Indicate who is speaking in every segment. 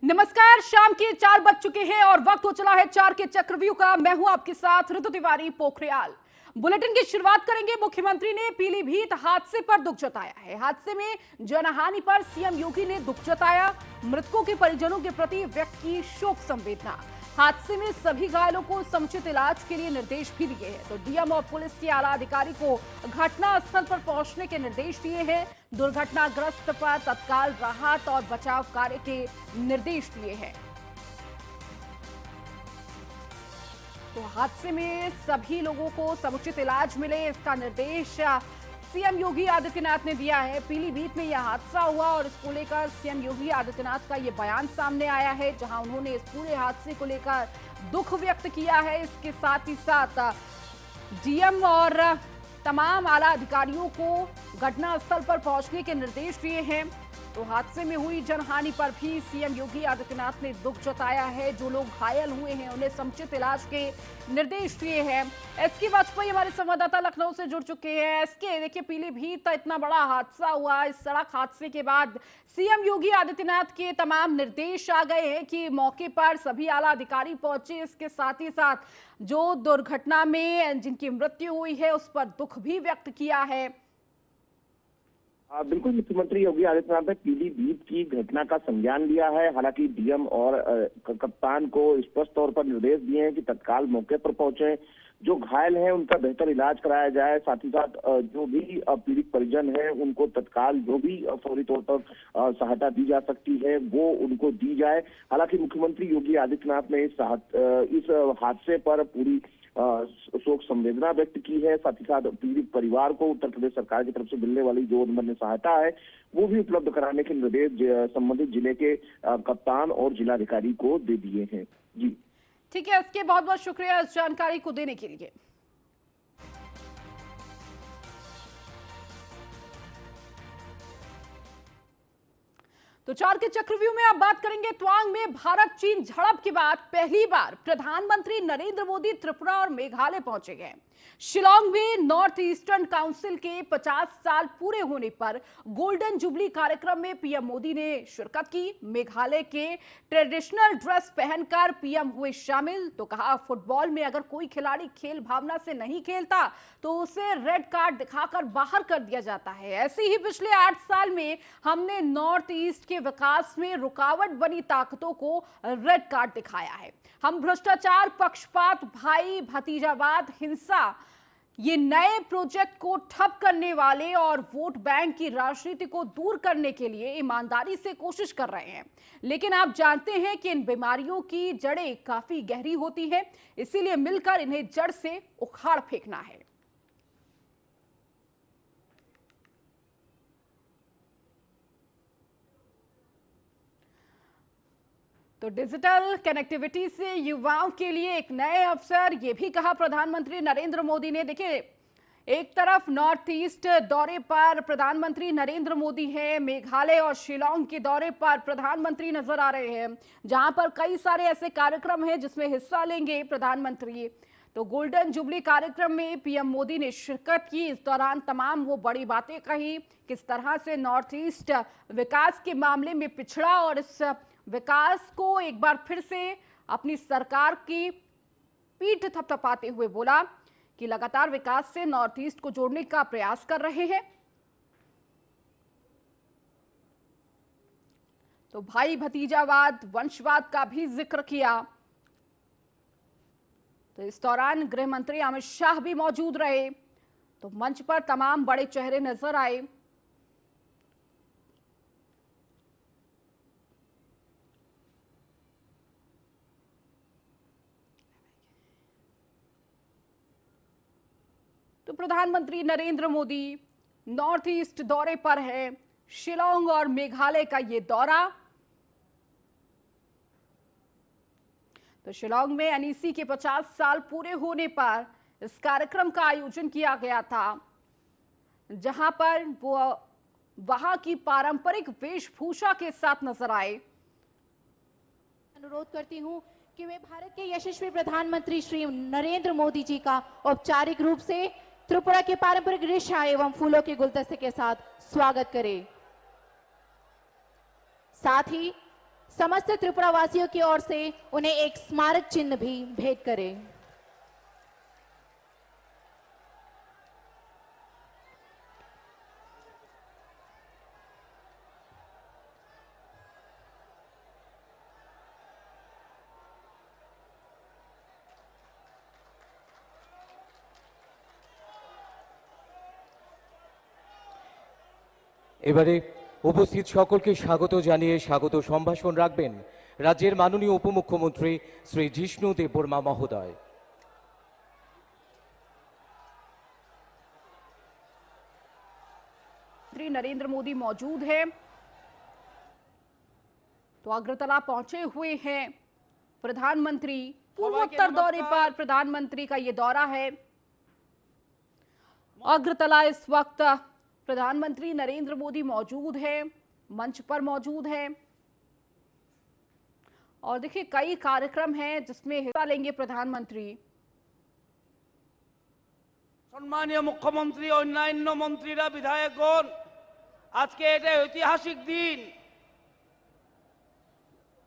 Speaker 1: नमस्कार, शाम के 4 बज चुके हैं और वक्त हो चला है 4 के चक्रव्यूह का। मैं हूं आपके साथ ऋतु तिवारी पोखरियाल। बुलेटिन की शुरुआत करेंगे। मुख्यमंत्री ने पीलीभीत हादसे पर दुख जताया है। हादसे में जनहानि पर सीएम योगी ने दुख जताया। मृतकों के परिजनों के प्रति व्यक्त की शोक संवेदना। हादसे में सभी घायलों को समुचित इलाज के लिए निर्देश भी दिए हैं। तो डीएम और पुलिस के आला अधिकारी को घटना स्थल पर पहुंचने के निर्देश दिए हैं। दुर्घटनाग्रस्त पर तत्काल राहत और बचाव कार्य के निर्देश दिए हैं। तो हादसे में सभी लोगों को समुचित इलाज मिले, इसका निर्देश सीएम योगी आदित्यनाथ ने दिया है। पीलीभीत में यह हादसा हुआ और इसको लेकर सीएम योगी आदित्यनाथ का यह बयान सामने आया है, जहां उन्होंने इस पूरे हादसे को लेकर दुख व्यक्त किया है। इसके साथ ही साथ डीएम और तमाम आला अधिकारियों को घटनास्थल पर पहुंचने के निर्देश दिए हैं। तो हादसे में हुई जनहानि पर भी सीएम योगी आदित्यनाथ ने दुख जताया है। जो लोग घायल हुए हैं उन्हें समुचित इलाज के निर्देश दिए हैं। एसके वाजपेयी हमारे संवाददाता लखनऊ से जुड़ चुके हैं। एसके, देखिए पीलीभीत इतना बड़ा हादसा हुआ, इस सड़क हादसे के बाद सीएम योगी आदित्यनाथ के तमाम निर्देश आ गए हैं कि मौके पर सभी आला अधिकारी पहुंचे। इसके साथ ही साथ जो दुर्घटना में जिनकी मृत्यु हुई है उस पर दुख भी व्यक्त किया है।
Speaker 2: बिल्कुल, मुख्यमंत्री योगी आदित्यनाथ ने पीलीभीत की घटना का संज्ञान लिया है। हालांकि डीएम और कप्तान को स्पष्ट तौर पर निर्देश दिए हैं कि तत्काल मौके पर पहुंचे, जो घायल हैं उनका बेहतर इलाज कराया जाए। साथ ही साथ जो भी पीड़ित परिजन हैं उनको तत्काल जो भी फौरी तौर पर सहायता दी जा सकती है वो उनको दी जाए। हालांकि मुख्यमंत्री योगी आदित्यनाथ ने इस हादसे पर पूरी शोक संवेदना व्यक्त की है। साथ ही साथ पीड़ित परिवार को उत्तर प्रदेश सरकार की तरफ से मिलने वाली जो उन्होंने सहायता है वो भी उपलब्ध कराने के निर्देश संबंधित जिले के कप्तान और जिलाधिकारी को दे दिए हैं। जी
Speaker 1: ठीक है, इसके बहुत बहुत शुक्रिया इस जानकारी को देने के लिए। तो 4 के चक्रव्यूह में अब बात करेंगे। त्वांग में भारत चीन झड़प के बाद पहली बार प्रधानमंत्री नरेंद्र मोदी त्रिपुरा और मेघालय पहुंचे गए। शिलांग में नॉर्थ ईस्टर्न काउंसिल के 50 साल पूरे होने पर गोल्डन जुबली कार्यक्रम में पीएम मोदी ने शिरकत की। मेघालय के ट्रेडिशनल ड्रेस पहनकर पीएम हुए शामिल। तो कहा, फुटबॉल में अगर कोई खिलाड़ी खेल भावना से नहीं खेलता तो उसे रेड कार्ड दिखाकर बाहर कर दिया जाता है। ऐसे ही पिछले 8 साल में हमने नॉर्थ ईस्ट के विकास में रुकावट बनी ताकतों को रेड कार्ड दिखाया है। हम भ्रष्टाचार, पक्षपात, भाई भतीजावाद, हिंसा, ये नए प्रोजेक्ट को ठप करने वाले और वोट बैंक की राजनीति को दूर करने के लिए ईमानदारी से कोशिश कर रहे हैं। लेकिन आप जानते हैं कि इन बीमारियों की जड़ें काफी गहरी होती हैं, इसीलिए मिलकर इन्हें जड़ से उखाड़ फेंकना है। तो डिजिटल कनेक्टिविटी से युवाओं के लिए एक नए अवसर, ये भी कहा प्रधानमंत्री नरेंद्र मोदी ने। देखिए, एक तरफ नॉर्थ ईस्ट दौरे पर प्रधानमंत्री नरेंद्र मोदी हैं, मेघालय और शिलांग के दौरे पर प्रधानमंत्री नजर आ रहे हैं, जहां पर कई सारे ऐसे कार्यक्रम हैं जिसमें हिस्सा लेंगे प्रधानमंत्री। तो गोल्डन जुबली कार्यक्रम में पीएम मोदी ने शिरकत की। इस दौरान तमाम वो बड़ी बातें कही, किस तरह से नॉर्थ ईस्ट विकास के मामले में पिछड़ा और इस विकास को एक बार फिर से अपनी सरकार की पीठ थपथपाते हुए बोला कि लगातार विकास से नॉर्थ ईस्ट को जोड़ने का प्रयास कर रहे हैं। तो भाई भतीजावाद, वंशवाद का भी जिक्र किया। तो इस दौरान गृह मंत्री अमित शाह भी मौजूद रहे। तो मंच पर तमाम बड़े चेहरे नजर आए। तो प्रधानमंत्री नरेंद्र मोदी नॉर्थ ईस्ट दौरे पर है। शिलांग और मेघालय का ये दौरा। तो शिलांग में एनईसी के 50 साल पूरे होने पर इस कार्यक्रम का आयोजन किया गया था, जहां पर वो वहां की पारंपरिक वेशभूषा के साथ नजर आए।
Speaker 3: अनुरोध करती हूं कि वे भारत के यशस्वी प्रधानमंत्री श्री नरेंद्र मोदी जी का औपचारिक रूप से त्रिपुरा के पारंपरिक रेशा एवं फूलों के गुलदस्ते के साथ स्वागत करें। साथ ही समस्त त्रिपुरा वासियों की ओर से उन्हें एक स्मारक चिन्ह भी भेंट करें।
Speaker 4: এবারে উপস্থিত সকলকে স্বাগত জানিয়ে স্বাগত সম্ভাষণ রাখবেন রাজ্যের মাননীয় উপমুখ্যমন্ত্রী শ্রী জিষ্ণু দেববর্মা মহোদয়।
Speaker 1: श्री नरेंद्र मोदी मौजूद हैं, तो अग्रतला पहुंचे हुए हैं प्रधानमंत्री। पूर्वोत्तर दौरे पर प्रधानमंत्री का ये दौरा है। अग्रतला इस वक्त प्रधानमंत्री नरेंद्र मोदी मौजूद हैं, मंच पर मौजूद हैं और देखिए कई कार्यक्रम हैं जिसमें हिस्सा लेंगे प्रधानमंत्री।
Speaker 5: সম্মানীয় মুখ্যমন্ত্রী অন্যান্য মন্ত্রীরা বিধায়কগণ, আজকে এটা ঐতিহাসিক দিন।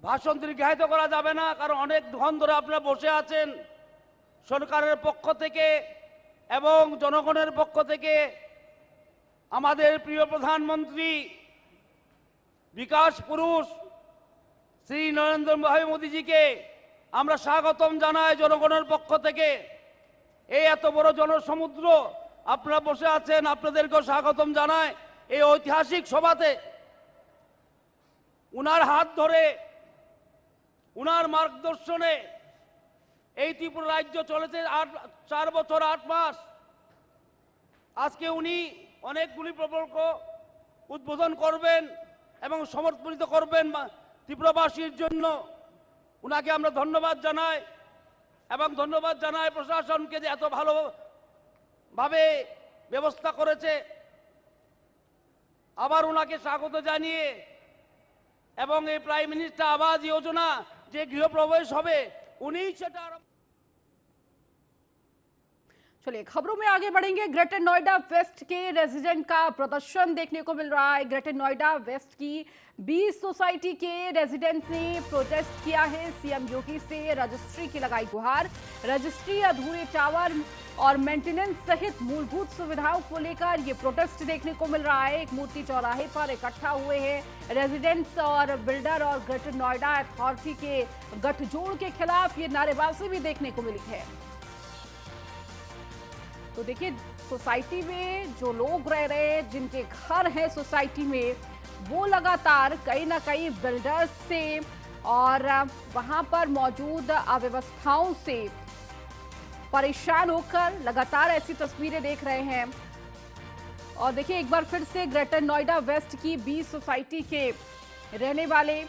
Speaker 5: ভাষণ দীর্ঘায়িত করা যাবে না, কারণ অনেক ধন ধরে আপনারা বসে আছেন। সরকারের পক্ষ থেকে এবং জনগণের পক্ষ থেকে আমাদের প্রিয় প্রধানমন্ত্রী বিকাশ পুরুষ শ্রী নরেন্দ্র ভাই মোদীজিকে আমরা স্বাগতম জানাই জনগণের পক্ষ থেকে। এই এত বড় জনসমুদ্র আপনারা বসে আছেন, আপনাদেরকেও স্বাগতম জানায় এই ঐতিহাসিক সভাতে। উনার হাত ধরে উনার মার্গদর্শনে এই ত্রিপুরা রাজ্য চলেছে 4 বছর 8 মাস। আজকে উনি অনেকগুলি প্রকল্প উদ্বোধন করবেন এবং সমর্পিত করবেন ত্রিপুরাবাসীর জন্য। উনাকে আমরা ধন্যবাদ জানাই এবং ধন্যবাদ জানাই প্রশাসনকে যে এত ভালোভাবে ব্যবস্থা করেছে। আবার ওনাকে স্বাগত জানিয়ে এবং এই প্রাইম মিনিস্টার আবাস যোজনা যে গৃহপ্রবেশ হবে উনি সেটা।
Speaker 1: चलिए खबरों में आगे बढ़ेंगे। ग्रेटर नोएडा वेस्ट के रेजिडेंट का प्रदर्शन देखने को मिल रहा है। ग्रेटर नोएडा वेस्ट की 20 सोसाइटी के रेजिडेंट्स ने प्रोटेस्ट किया है। सीएम योगी से रजिस्ट्री की लगाई गुहार। रजिस्ट्री, अधूरे टावर और मेंटेनेंस सहित मूलभूत सुविधाओं को लेकर ये प्रोटेस्ट देखने को मिल रहा है। एक मूर्ति चौराहे पर इकट्ठा हुए हैं रेजिडेंट्स और बिल्डर और ग्रेटर नोएडा अथॉरिटी के गठजोड़ के खिलाफ ये नारेबाजी भी देखने को मिली है। तो देखिए सोसाइटी में जो लोग रह रहे हैं, जिनके घर हैं सोसाइटी में, वो लगातार कहीं ना कहीं बिल्डर्स से और वहां पर मौजूद अव्यवस्थाओं से परेशान होकर लगातार ऐसी तस्वीरें देख रहे हैं। और देखिए एक बार फिर से ग्रेटर नोएडा वेस्ट की 20 सोसाइटी के रहने वाले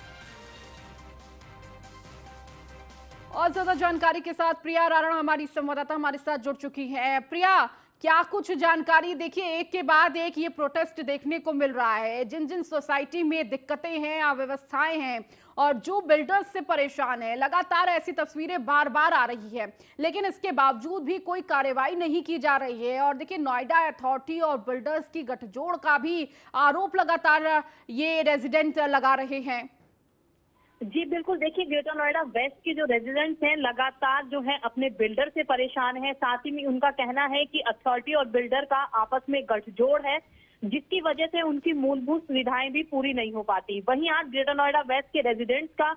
Speaker 1: और ज्यादा जानकारी के साथ प्रिया राणा हमारी संवाददाता हमारे साथ जुड़ चुकी हैं। प्रिया, क्या कुछ जानकारी? देखिए एक के बाद एक ये प्रोटेस्ट देखने को मिल रहा है। जिन जिन सोसाइटी में दिक्कतें हैं, अव्यवस्थाएं हैं और जो बिल्डर्स से परेशान है, लगातार ऐसी तस्वीरें बार बार आ रही है, लेकिन इसके बावजूद भी कोई कार्रवाई नहीं की जा रही है। और देखिए नोएडा अथॉरिटी और बिल्डर्स की गठजोड़ का भी आरोप लगातार ये रेजिडेंट लगा रहे हैं।
Speaker 6: जी बिल्कुल, देखिए ग्रेटर नोएडा वेस्ट के जो रेजिडेंट्स हैं लगातार जो है अपने बिल्डर से परेशान हैं। साथ ही में उनका कहना है कि अथॉरिटी और बिल्डर का आपस में गठजोड़ है, जिसकी वजह से उनकी मूलभूत सुविधाएं भी पूरी नहीं हो पाती। वहीं आज ग्रेटर नोएडा वेस्ट के रेजिडेंट्स का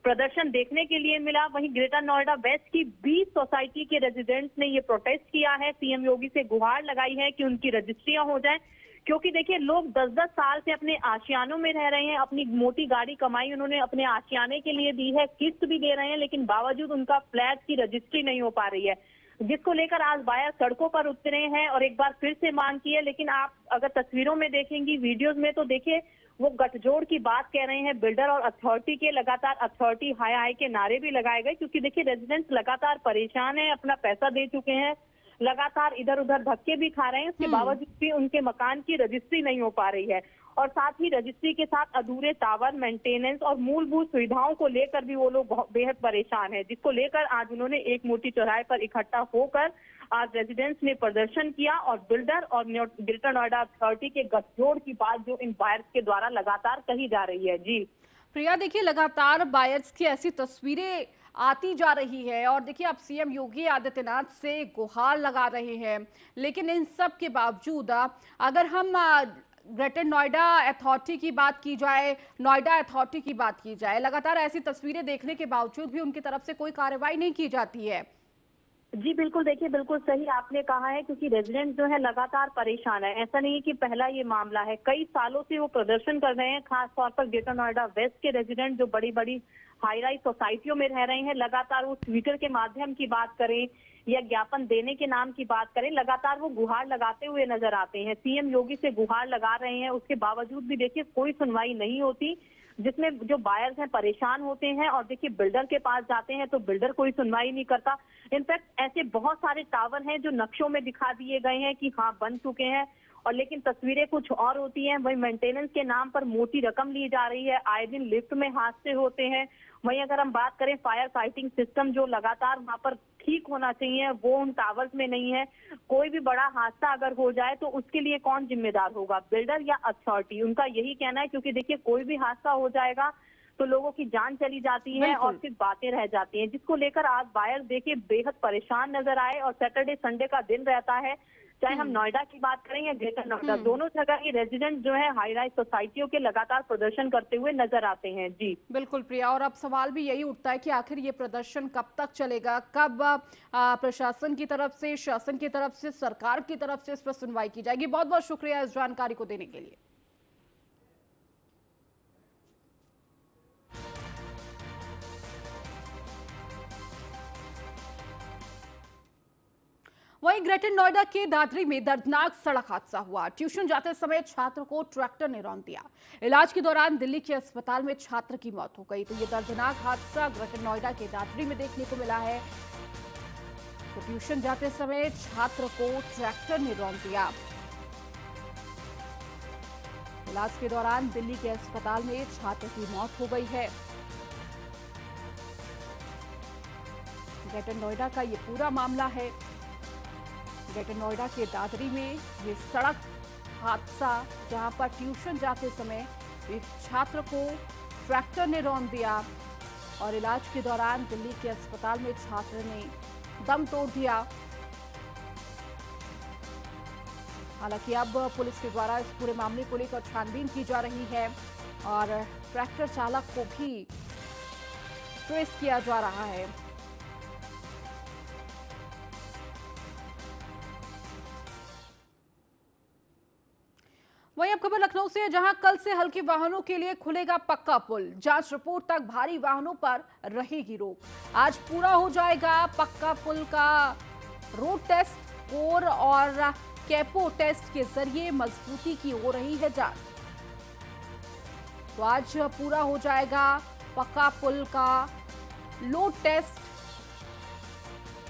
Speaker 6: प्रदर्शन देखने के लिए मिला। वहीं ग्रेटर नोएडा वेस्ट की 20 सोसाइटी के रेजिडेंट्स ने ये प्रोटेस्ट किया है, सीएम योगी से गुहार लगाई है कि उनकी रजिस्ट्रियां हो जाएं। क्योंकि देखिए लोग 10-10 साल से अपने आशियानों में रह रहे हैं, अपनी मोटी गाड़ी कमाई उन्होंने अपने आशियाने के लिए दी है, किस्त भी दे रहे हैं, लेकिन बावजूद उनका फ्लैट की रजिस्ट्री नहीं हो पा रही है, जिसको लेकर आज बायर सड़कों पर उतरे हैं और एक बार फिर से मांग की है। लेकिन आप अगर तस्वीरों में देखेंगी, वीडियोज में, तो देखिए वो गठजोड़ की बात कह रहे हैं बिल्डर और अथॉरिटी के। लगातार अथॉरिटी हाय हाय के नारे भी लगाए गए, क्योंकि देखिए रेजिडेंट्स लगातार परेशान है, अपना पैसा दे चुके हैं, लगातार इधर उधर धक्के भी खा रहे हैं, उसके बावजूद भी उनके मकान की रजिस्ट्री नहीं हो पा रही है। और साथ ही रजिस्ट्री के साथ अधूरे टावर, मेंटेनेंस और मूलभूत सुविधाओं को लेकर भी वो लोग बेहद परेशान है, जिसको लेकर आज उन्होंने एक मूर्ति चौराहे पर इकट्ठा होकर आज रेजिडेंट्स ने प्रदर्शन किया और बिल्डर और ग्रेटर नोएडा अथॉरिटी के गठजोड़ की बात जो इन बायर्स के द्वारा लगातार कही जा रही है। जी
Speaker 1: प्रिया, देखिए लगातार बायर्स की ऐसी तस्वीरें आती जा रही है और देखिए आप सीएम योगी आदित्यनाथ से गुहार लगा रहे हैं, लेकिन इन सब के बावजूद अगर हम ग्रेटर नोएडा अथॉरिटी की बात की जाए, नोएडा अथॉरिटी की बात की जाए, लगातार ऐसी तस्वीरें देखने के बावजूद भी उनकी तरफ से कोई कार्रवाई नहीं की जाती है।
Speaker 6: जी बिल्कुल, देखिए बिल्कुल सही आपने कहा है, क्योंकि रेजिडेंट जो है लगातार परेशान है। ऐसा नहीं है कि पहला ये मामला है, कई सालों से वो प्रदर्शन कर रहे हैं। खास तौर पर ग्रेटर नोएडा वेस्ट के रेजिडेंट जो बड़ी बड़ी हाई राइज सोसाइटियों में रह रहे हैं, लगातार वो ट्विटर के माध्यम की बात करें या ज्ञापन देने के नाम की बात करें, लगातार वो गुहार लगाते हुए नजर आते हैं। सीएम योगी से गुहार लगा रहे हैं, उसके बावजूद भी देखिए कोई सुनवाई नहीं होती, जिसमें जो बायर्स हैं परेशान होते हैं। और देखिए बिल्डर के पास जाते हैं तो बिल्डर कोई सुनवाई नहीं करता। इनफैक्ट ऐसे बहुत सारे टावर हैं जो नक्शों में दिखा दिए गए हैं कि हाँ बन चुके हैं, और लेकिन तस्वीरें कुछ और होती हैं। वही मेंटेनेंस के नाम पर मोटी रकम ली जा रही है, आए दिन लिफ्ट में हादसे होते हैं। वहीं अगर हम बात करें फायर फाइटिंग सिस्टम जो लगातार वहां पर ठीक होना चाहिए, वो उन टावर्स में नहीं है। कोई भी बड़ा हादसा अगर हो जाए तो उसके लिए कौन जिम्मेदार होगा, बिल्डर या अथॉरिटी? उनका यही कहना है, क्योंकि देखिए कोई भी हादसा हो जाएगा तो लोगों की जान चली जाती है और सिर्फ बातें रह जाती हैं, जिसको लेकर आज बायर देखिए बेहद परेशान नजर आए। और सैटरडे संडे का दिन रहता है, चाहे हम नोएडा की बात करें या ग्रेटर नोएडा, दोनों जगह ही रेजिडेंट जो है हाई राइज सोसाइटियों के लगातार प्रदर्शन करते हुए नजर आते हैं। जी
Speaker 1: बिल्कुल प्रिया, और अब सवाल भी यही उठता है कि आखिर ये प्रदर्शन कब तक चलेगा, कब प्रशासन की तरफ से, शासन की तरफ से, सरकार की तरफ से इस पर सुनवाई की जाएगी। बहुत बहुत शुक्रिया इस जानकारी को देने के लिए। वहीं ग्रेटर नोएडा के दादरी में दर्दनाक सड़क हादसा हुआ। ट्यूशन जाते समय छात्र को ट्रैक्टर ने रौंद दिया। इलाज के दौरान दिल्ली के अस्पताल में छात्र की मौत हो गई। तो ये दर्दनाक हादसा ग्रेटर नोएडा के दादरी में देखने को मिला है। तो ट्यूशन जाते समय छात्र को ट्रैक्टर ने रौंद दिया। इलाज के दौरान दिल्ली के अस्पताल में छात्र की मौत हो गई है। ग्रेटर नोएडा का ये पूरा मामला है। ग्रेटर नोएडा के दादरी में ये सड़क हादसा, जहां पर ट्यूशन जाते समय एक छात्र को ट्रैक्टर ने रौंद दिया और इलाज के दौरान दिल्ली के अस्पताल में छात्र ने दम तोड़ दिया। हालांकि अब पुलिस के द्वारा इस पूरे मामले को लेकर छानबीन की जा रही है और ट्रैक्टर चालक को भी ट्रेस किया जा रहा है। वहीं अब खबर लखनऊ से, जहां कल से हल्के वाहनों के लिए खुलेगा पक्का पुल। जांच रिपोर्ट तक भारी वाहनों पर रहेगी रोक। आज पूरा हो जाएगा पक्का पुल का रोड टेस्ट। कोर और कैपो टेस्ट के जरिए मजबूती की हो रही है जांच। तो आज पूरा हो जाएगा पक्का पुल का लोड टेस्ट।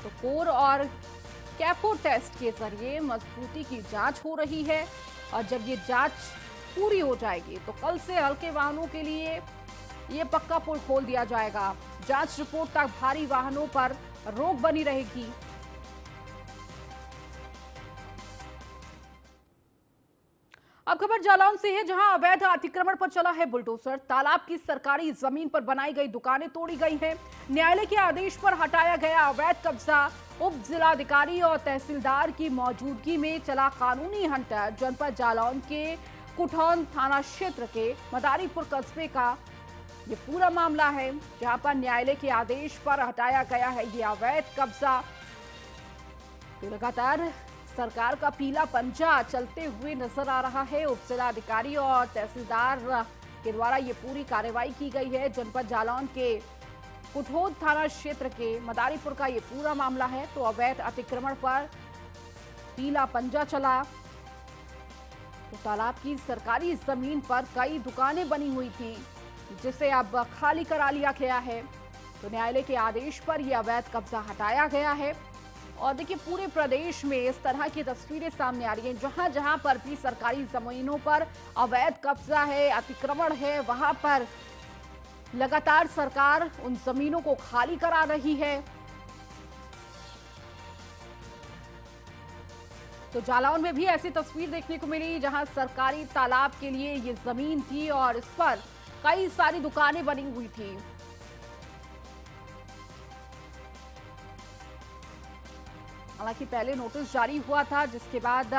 Speaker 1: तो कोर और कैपो टेस्ट के जरिए मजबूती की जांच हो रही है और जब ये जांच पूरी हो जाएगी तो कल से हल्के वाहनों के लिए ये पक्का पुल खोल दिया जाएगा। जांच रिपोर्ट तक भारी वाहनों पर रोक बनी रहेगी। अब खबर जालौन से है, जहां अवैध अतिक्रमण पर चला है बुलडोजर। तालाब की सरकारी जमीन पर बनाई गई दुकानें तोड़ी गई हैं। न्यायालय के आदेश पर हटाया गया अवैध कब्जा। उप जिलाधिकारी और तहसीलदार की मौजूदगी में चला कानूनी हंटर। जनपद जालौन के कुठौन थाना क्षेत्र के मदारीपुर कस्बे का ये पूरा मामला है, जहां पर न्यायालय के आदेश पर हटाया गया है ये अवैध कब्जा। तो लगातार सरकार का पीला पंजा चलते हुए नजर आ रहा है। उप जिलाधिकारी और तहसीलदार के द्वारा ये पूरी कार्रवाई की गई है। जनपद जालौन के कुठौन थाना क्षेत्र के मदारीपुर का ये पूरा मामला है। तो अवैध अतिक्रमण पर पीला पंजा चला। तो तालाब की सरकारी जमीन पर कई दुकानें बनी हुई थी, जिसे अब खाली करा लिया गया है। तो न्यायालय के आदेश पर यह अवैध कब्जा हटाया गया है। और देखिए पूरे प्रदेश में इस तरह की तस्वीरें सामने आ रही हैं, जहां जहां पर भी सरकारी जमीनों पर अवैध कब्जा है, अतिक्रमण है, वहां पर लगातार सरकार उन जमीनों को खाली करा रही है। तो जालौन में भी ऐसी तस्वीर देखने को मिली, जहां सरकारी तालाब के लिए ये जमीन थी और इस पर कई सारी दुकानें बनी हुई थी। हालांकि पहले नोटिस जारी हुआ था, जिसके बाद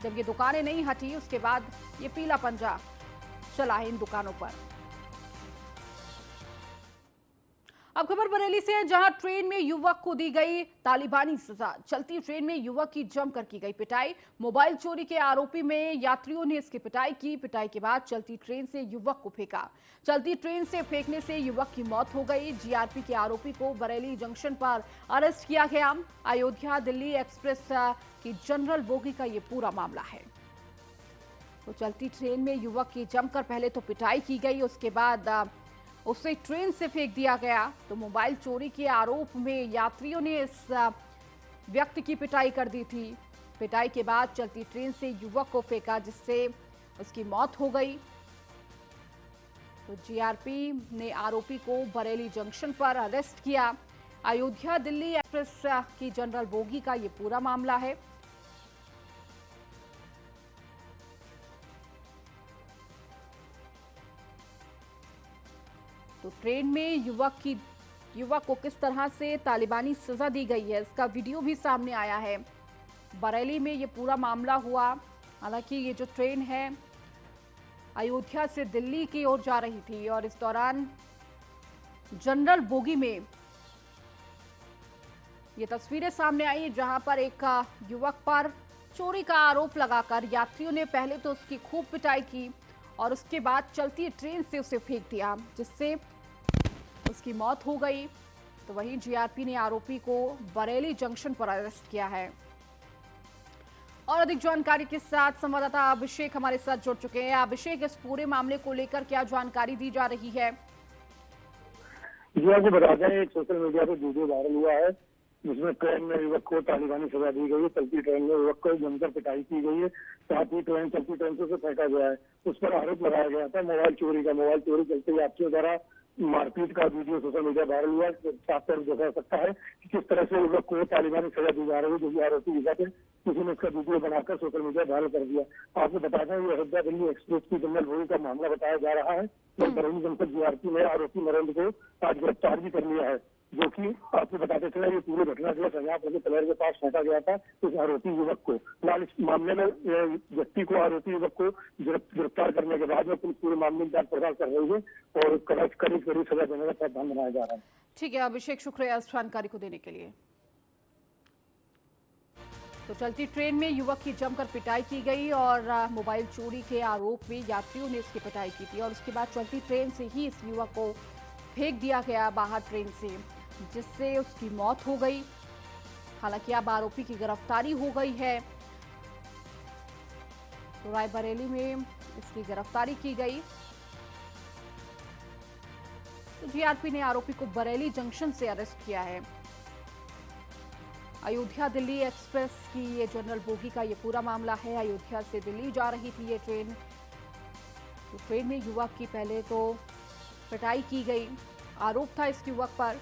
Speaker 1: जब ये दुकानें नहीं हटी उसके बाद ये पीला पंजा चला है इन दुकानों पर। अब खबर बरेली से है, जहां ट्रेन में युवक को दी गई तालिबानी सजा। चलती ट्रेन में युवक की जमकर की गई पिटाई। मोबाइल चोरी के आरोपी में यात्रियों ने इसकी पिटाई की। पिटाई के बाद चलती ट्रेन से युवक को फेंका। चलती ट्रेन से फेंकने से युवक की मौत हो गई। जीआरपी के आरोपी को बरेली जंक्शन पर अरेस्ट किया गया। अयोध्या दिल्ली एक्सप्रेस की जनरल बोगी का ये पूरा मामला है। तो चलती ट्रेन में युवक की जमकर पहले तो पिटाई की गई, उसके बाद उसे ट्रेन से फेंक दिया गया। तो मोबाइल चोरी के आरोप में यात्रियों ने इस व्यक्ति की पिटाई कर दी थी। पिटाई के बाद चलती ट्रेन से युवक को फेंका, जिससे उसकी मौत हो गई। तो जीआरपी ने आरोपी को बरेली जंक्शन पर अरेस्ट किया। अयोध्या दिल्ली एक्सप्रेस की जनरल बोगी का ये पूरा मामला है। तो ट्रेन में युवक को किस तरह से तालिबानी सजा दी गई है, इसका वीडियो भी सामने आया है। बरेली में ये पूरा मामला हुआ। हालांकि ये जो ट्रेन है अयोध्या से दिल्ली की ओर जा रही थी और इस दौरान जनरल बोगी में ये तस्वीरें सामने आई, जहां पर एक युवक पर चोरी का आरोप लगाकर यात्रियों ने पहले तो उसकी खूब पिटाई की और उसके बाद चलती ट्रेन से उसे फेंक दिया, जिससे उसकी मौत हो गई। तो वहीं जीआरपी ने आरोपी को बरेली जंक्शन पर अरेस्ट किया है। और अधिक जानकारी के साथ संवाददाता अभिषेक हमारे साथ जुड़ चुके हैं। अभिषेक, इस पूरे मामले को लेकर क्या जानकारी दी जा रही है?
Speaker 7: जी आपको बता दें, एक सोशल मीडिया पर वीडियो वायरल हुआ है जिसमें ट्रेन में युवक को तालिबानी सजा दी गई है। चलती ट्रेन में युवक को जमकर पिटाई की गई है, साथ ही चलती ट्रेन से उसे फेंका गया है। उस पर आरोप लगाया गया था मोबाइल चोरी का। मोबाइल चोरी चलते यात्रियों द्वारा मारपीट का वीडियो सोशल मीडिया वायरल हुआ। साफ तौर देखा सकता है कि किस तरह से युवक को तालिबानी सजा दी जा रही है, जो कि आरोपी युवक है। किसी ने इसका वीडियो बनाकर सोशल मीडिया वायरल कर दिया। आपको बता दें, ये अयोध्या दिल्ली एक्सप्रेस की जनरल बोगी का मामला बताया जा रहा है। बरेली जनपद जीआरपी ने आरोपी नरेंद्र को आज गिरफ्तार भी कर लिया है, जो कि आपको बताते चला ये पूरी घटना जो संज्ञान के कलर के पास फेंका गया था उस आरोपी युवक को। फिलहाल इस मामले में व्यक्ति को, आरोपी युवक को गिरफ्तार करने के बाद में पुलिस पूरे मामले में जांच पड़ताल कर रही है और करीब सजा देने का प्रावधान बनाया जा रहा है।
Speaker 1: ठीक है अभिषेक, शुक्रिया इस जानकारी को देने के लिए। तो चलती ट्रेन में युवक की जमकर पिटाई की गई और मोबाइल चोरी के आरोप में यात्रियों ने इसकी पिटाई की थी और उसके बाद चलती ट्रेन से ही इस युवक को फेंक दिया गया बाहर ट्रेन से, जिससे उसकी मौत हो गई। हालांकि अब आरोपी की गिरफ्तारी हो गई है। तो रायबरेली में इसकी गिरफ्तारी की गई। तो जीआरपी ने आरोपी को बरेली जंक्शन से अरेस्ट किया है। अयोध्या दिल्ली एक्सप्रेस की ये जनरल बोगी का ये पूरा मामला है। अयोध्या से दिल्ली जा रही थी ये ट्रेन। तो ट्रेन में युवक की पहले तो पिटाई की गई। आरोप था इस युवक पर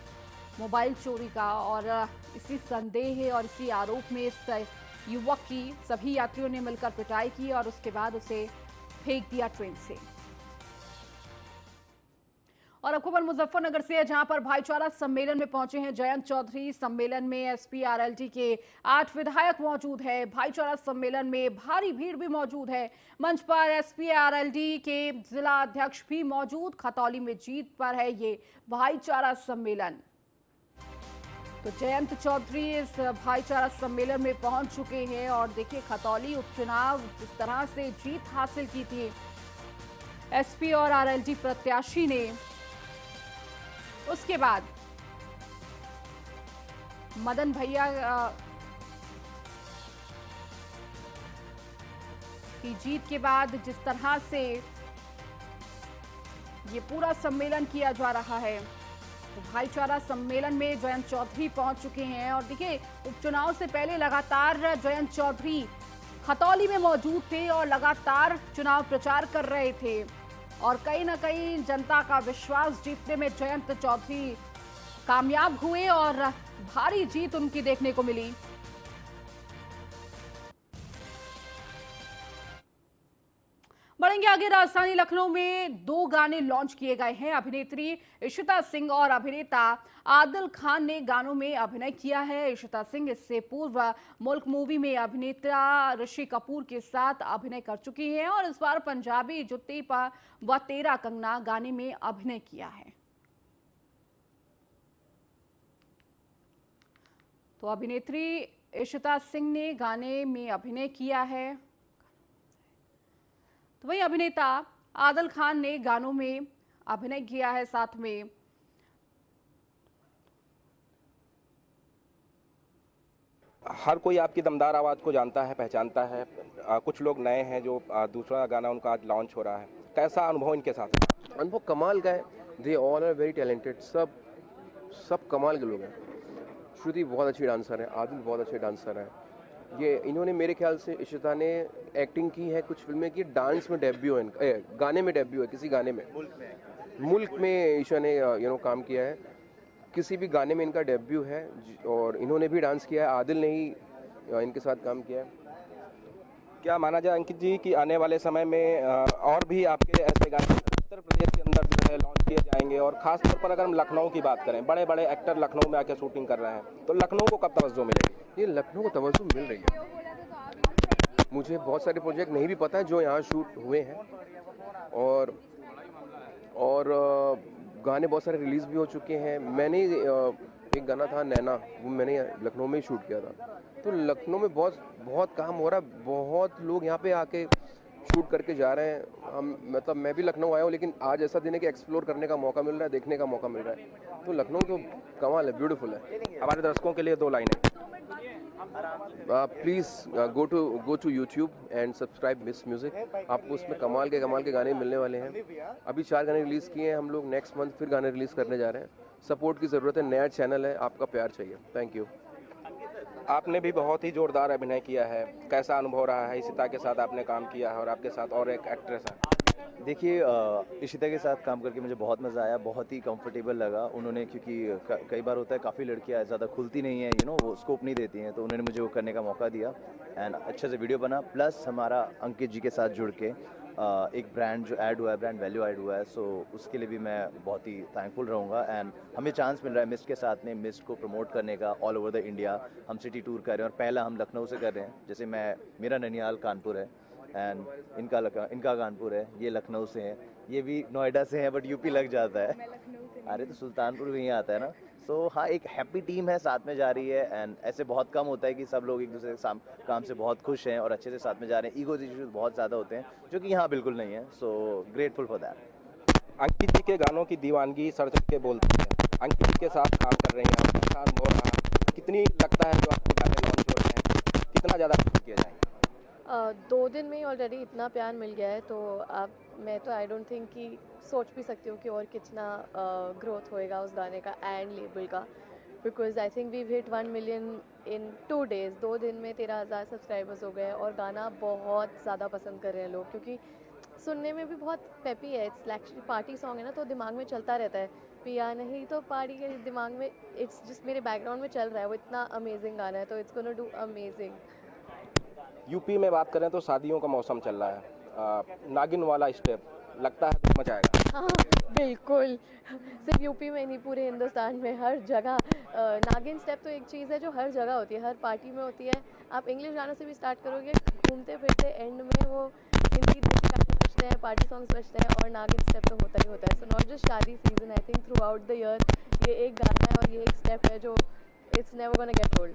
Speaker 1: मोबाइल चोरी का और इसी संदेह और इसी आरोप में इस युवक की सभी यात्रियों ने मिलकर पिटाई की और उसके बाद उसे फेंक दिया ट्रेन से। और अब खबर मुजफ्फरनगर से है, जहां पर भाईचारा सम्मेलन में पहुंचे हैं जयंत चौधरी। सम्मेलन में एसपी आरएलटी के 8 विधायक मौजूद है। भाईचारा सम्मेलन में भारी भीड़ भी मौजूद है। मंच पर एसपी आरएलटी के जिला अध्यक्ष भी मौजूद। खतौली में जीत पर है ये भाईचारा सम्मेलन। तो जयंत चौधरी इस भाईचारा सम्मेलन में पहुंच चुके हैं और देखिए खतौली उपचुनाव जिस तरह से जीत हासिल की थी एसपी और आरएलटी प्रत्याशी ने, उसके बाद मदन भैया की जीत के बाद जिस तरह से ये पूरा सम्मेलन किया जा रहा है, तो भाईचारा सम्मेलन में जयंत चौधरी पहुंच चुके हैं। और देखिए उपचुनाव से पहले लगातार जयंत चौधरी खतौली में मौजूद थे और लगातार चुनाव प्रचार कर रहे थे और कहीं ना कहीं जनता का विश्वास जीतने में जयंत चौधरी कामयाब हुए और भारी जीत उनकी देखने को मिली। बढ़ेंगे आगे राजधानी लखनऊ में 2 गाने लॉन्च किए गए हैं। अभिनेत्री इशिता सिंह और अभिनेता आदिल खान ने गानों में अभिनय किया है। इशिता सिंह इससे पूर्व मुल्क मूवी में अभिनेता ऋषि कपूर के साथ अभिनय कर चुकी हैं और इस बार पंजाबी जुत्ती पर व तेरा कंगना गाने में अभिनय किया है। तो अभिनेत्री इशिता सिंह ने गाने में अभिनय किया है, तो वही अभिनेता आदिल खान ने गानों में अभिनय किया है। साथ में
Speaker 8: हर कोई आपकी दमदार आवाज़ को जानता है, पहचानता है। कुछ लोग नए हैं जो दूसरा गाना उनका आज लॉन्च हो रहा है। कैसा अनुभव इनके साथ है?
Speaker 9: अनुभव कमाल का है। They all are very talented. सब कमाल के लोग हैं। श्रुति बहुत अच्छी डांसर है, आदिल बहुत अच्छे डांसर हैं। ये इन्होंने मेरे ख्याल से इशिता ने एक्टिंग की है, कुछ फिल्में की, डांस में डेब्यू है, गाने में डेब्यू है, किसी गाने में मुल्क में ईशा ने काम किया है। किसी भी गाने में इनका डेब्यू है और इन्होंने भी डांस किया है। आदिल ने ही इनके साथ काम किया है।
Speaker 8: क्या माना जाए अंकित जी कि आने वाले समय में और भी आपके ऐसे गाने उत्तर प्रदेश के अंदर जो है लॉन्च किए जाएंगे? और खास तौर पर अगर हम लखनऊ की बात करें, बड़े बड़े एक्टर लखनऊ में आके शूटिंग कर रहे हैं, तो लखनऊ को कब तवज्जो मिलेगी?
Speaker 9: ये लखनऊ को तवज्जो मिल रही है। मुझे बहुत सारे प्रोजेक्ट नहीं भी पता है जो यहाँ शूट हुए हैं और गाने बहुत सारे रिलीज़ भी हो चुके हैं। मैंने एक गाना था नैना, वो मैंने लखनऊ में ही शूट किया था। तो लखनऊ में बहुत काम हो रहा है। बहुत लोग यहाँ पे आके शूट करके जा रहे हैं। मतलब मैं भी लखनऊ आया हूँ, लेकिन आज ऐसा दिन है कि एक्सप्लोर करने का मौका मिल रहा है, देखने का मौका मिल रहा है। तो लखनऊ तो कमाल है, ब्यूटीफुल है।
Speaker 8: हमारे दर्शकों के लिए 2 लाइनें।
Speaker 9: Please go to YouTube and subscribe miss music. आपको उसमें कमाल के गाने मिलने वाले हैं। अभी 4 गाने रिलीज़ किए हैं हम लोग। नेक्स्ट मंथ फिर गाने रिलीज़ करने जा रहे हैं। सपोर्ट की ज़रूरत है, नया चैनल है, आपका प्यार चाहिए। Thank you.
Speaker 8: आपने भी बहुत ही जोरदार अभिनय किया है, कैसा अनुभव रहा है? इशिता के साथ आपने काम किया है और आपके साथ और एक एक्ट्रेस है।
Speaker 10: देखिए, इशिता के साथ काम करके मुझे बहुत मज़ा आया, बहुत ही कंफर्टेबल लगा। उन्होंने, क्योंकि कई बार होता है काफ़ी लड़कियां ज़्यादा खुलती नहीं हैं, वो स्कोप नहीं देती हैं, तो उन्होंने मुझे वो करने का मौका दिया एंड अच्छे से वीडियो बना। प्लस हमारा अंकित जी के साथ जुड़ के एक ब्रांड जो ऐड हुआ है, ब्रांड वैल्यू ऐड हुआ है, सो उसके लिए भी मैं बहुत ही थैंकफुल रहूँगा। एंड हमें चांस मिल रहा है मिस्ट के साथ में मिस्ट को प्रमोट करने का ऑल ओवर द इंडिया। हम सिटी टूर कर रहे हैं और पहला हम लखनऊ से कर रहे हैं। जैसे मेरा ननिहाल कानपुर है एंड इनका कानपुर है, ये लखनऊ से हैं, ये भी नोएडा से हैं, बट यूपी लग जाता है। अरे तो सुल्तानपुर भी यहाँ आता है ना। सो हाँ, एक हैप्पी टीम है, साथ में जा रही है एंड ऐसे बहुत कम होता है कि सब लोग एक दूसरे के काम से बहुत खुश हैं और अच्छे से साथ में जा रहे हैं। ईगो इश्यूज बहुत ज़्यादा होते हैं, जो कि यहाँ बिल्कुल नहीं है। So grateful for that.
Speaker 8: Ankit ji के गानों की दीवानगी सर चढ़ के बोलती है। अंकित जी के साथ काम कर रही हैं, कैसा अनुभव रहा? कितनी लगता है जो आपके गाने लॉन्च हो रहे हैं, कितना ज़्यादा किए जाएंगे?
Speaker 11: 2 दिन में ही ऑलरेडी इतना प्यार मिल गया है, तो अब मैं तो आई डोंट थिंक कि सोच भी सकती हूँ कि और कितना ग्रोथ होएगा उस गाने का एंड लेबल का, because I think we hit 1 million in 2 days. 2 दिन में 13,000 सब्सक्राइबर्स हो गए और गाना बहुत ज़्यादा पसंद कर रहे हैं लोग, क्योंकि सुनने में भी बहुत पेपी है। इट्स एक्चुअली पार्टी सॉन्ग है ना, तो दिमाग में चलता रहता है, पिया नहीं तो पार्टी के दिमाग में, इट्स जस्ट मेरे बैकग्राउंड में चल रहा है। वो इतना अमेजिंग गाना है, तो it's gonna do amazing.
Speaker 8: UP में बात करें तो शादियों का मौसम चल रहा है, नागिन वाला स्टेप लगता है तो मजा आएगा।
Speaker 11: हाँ बिल्कुल, सिर्फ यूपी में नहीं, पूरे हिंदुस्तान में हर जगह नागिन स्टेप तो एक चीज़ है जो हर जगह होती है, हर पार्टी में होती है। आप इंग्लिश गानों से भी स्टार्ट करोगे, घूमते फिरते एंड में वो हिंदी गाने बजते हैं, पार्टी सॉन्ग्स बजते हैं और नागिन स्टेप तो होता ही होता है। सो नॉट जस्ट शादी season, I think through out the year ये एक गाना है और ये एक स्टेप है जो it's never gonna get old.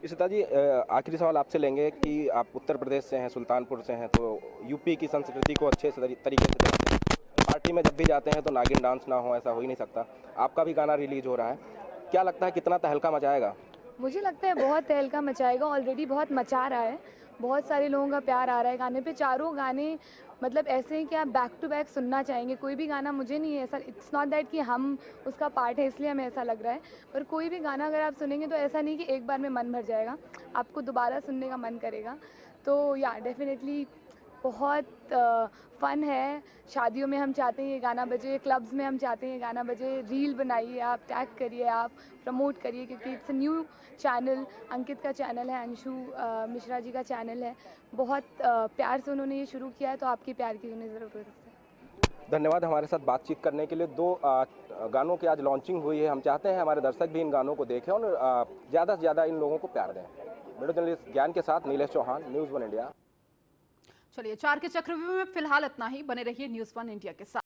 Speaker 8: Ishita ji, आखिरी सवाल आपसे लेंगे कि आप उत्तर प्रदेश से हैं, सुल्तानपुर से हैं, तो यूपी की संस्कृति को अच्छे से तरीके से जानते हैं। पार्टी में जब भी जाते हैं तो नागिन डांस ना हो, ऐसा हो ही नहीं सकता। आपका भी गाना रिलीज हो रहा है, क्या लगता है कितना तहलका मचाएगा?
Speaker 12: मुझे लगता है बहुत तहलका मचाएगा, ऑलरेडी बहुत मचा रहा है। बहुत सारे लोगों का प्यार आ रहा है गाने पे। चारों गाने मतलब ऐसे हैं कि आप बैक टू बैक सुनना चाहेंगे। कोई भी गाना, मुझे नहीं है ऐसा, इट्स नॉट दैट कि हम उसका पार्ट है इसलिए हमें ऐसा लग रहा है, पर कोई भी गाना अगर आप सुनेंगे तो ऐसा नहीं कि एक बार में मन भर जाएगा, आपको दोबारा सुनने का मन करेगा। तो या डेफिनेटली बहुत फ़न है। शादियों में हम चाहते हैं ये गाना बजे, क्लब्स में हम चाहते हैं ये गाना बजे। रील बनाइए आप, टैग करिए आप, प्रमोट करिए, क्योंकि इट्स अ न्यू चैनल, अंकित का चैनल है, अंशु मिश्रा जी का चैनल है। बहुत प्यार से उन्होंने ये शुरू किया है, तो आपके प्यार की उन्हें ज़रूरत है।
Speaker 8: धन्यवाद हमारे साथ बातचीत करने के लिए। 2 गानों की आज लॉन्चिंग हुई है। हम चाहते हैं हमारे दर्शक भी इन गानों को देखें और ज़्यादा से ज़्यादा इन लोगों को प्यार दें। वीडियो जर्नलिस्ट ज्ञान के साथ नीलेश चौहान, न्यूज़ 1 इंडिया।
Speaker 1: चलिए, 4 के चक्रव्यूह में फिलहाल इतना ही। बने रहिए न्यूज़ 1 इंडिया के साथ।